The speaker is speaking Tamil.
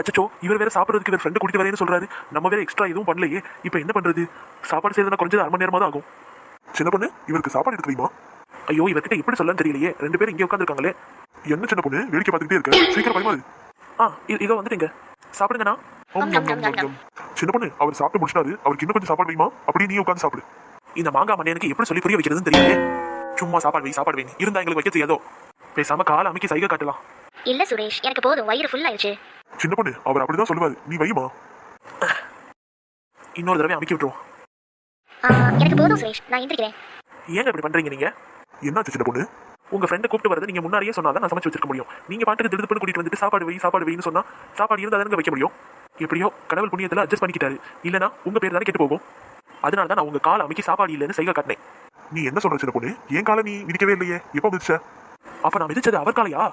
அச்சோ, இவர் வேற சாப்பிட்றதுக்கு இவர் ஃப்ரெண்டு கூட்டிட்டு வரேன்னு சொல்றாரு. நம்ம வேற எக்ஸ்ட்ரா எதுவும் பண்ணலையே. இப்போ என்ன பண்றது? சாப்பாடு செய்யறதுனா குறைஞ்சது 1/2 மணி நேரமா தான் ஆகும். சின்ன பொண்ணு, இவருக்கு சாப்பாடு எடுக்க தெரியுமா? ஐயோ, இவர்கிட்ட எப்படி சொல்லன்னு தெரியலையே. 2 பேரும் இங்கே உட்காந்துருக்காங்களே. என்ன சின்ன பொண்ணு வேடிக்கை பார்த்துக்கிட்டே இருக்க? சீக்கிரம் பரிமாறு. இதோ வந்துட்டீங்க. சாப்பிடுங்கண்ணா. சின்ன பொண்ணு, அவர் சாப்பிட்டு முடிச்சிட்டாரு. அவருக்கு இன்னும் கொஞ்சம் சாப்பாடு வேணுமா? அப்படியே நீ உட்காந்து சாப்பிடு. இந்த மாங்காய் மண்ணியனுக்கு எப்படி சொல்லி புரிய வைக்கிறதுன்னு தெரியல. சும்மா சாப்பாடு வை இருந்தா எங்களுக்கு வைக்க தெரியாதோ. பேசாம கால அமைக்க சைகை காட்டலாம். இல்ல சுரேஷ், எனக்கு போதும், வயிறு ஃபுல் ஆயிடுச்சு. சின்ன பொண்ணு, அவர் அப்படிதான் சொல்லுவாரு. நீ வைமா. இன்னொரு தடவை அமைக்க விட்டுருவோம். எனக்கு போதும் சுரேஷ், நான் எந்திரிக்கிறேன். ஏங்க இப்படி பண்றீங்க நீங்க? என்னாச்சு சின்ன பொண்ணு? உங்க ஃப்ரெண்டை கூப்பிட்டு வரது நீங்க முன்னாடியே சொன்னாதான் நான் சமைச்சு வச்சிருக்க முடியும். நீங்க பாட்டுக்கு திடுப்புன்னு கூட்டிட்டு வந்துட்டு சாப்பாடு வைன்னு சொன்னா சாப்பாடு இருந்தா தானே வைக்க முடியும். எப்படியோ கடவுள் புண்ணியத்துல அட்ஜஸ்ட் பண்ணிக்கிட்டாரு. இல்லனா உங்க பேர் தானே கெட்டு போகும். அதனால தான் நான் உங்க கால அமைக்க சாப்பாடு இல்லைன்னு சைகை காட்டினேன். நீ என்ன சொல்ற சின்ன பொண்ணு? என் காலை நீ மிதிக்கவே இல்லையே. எப்போ மிதிச்ச? அப்ப நான் மிதிச்சது அவர் காலையா?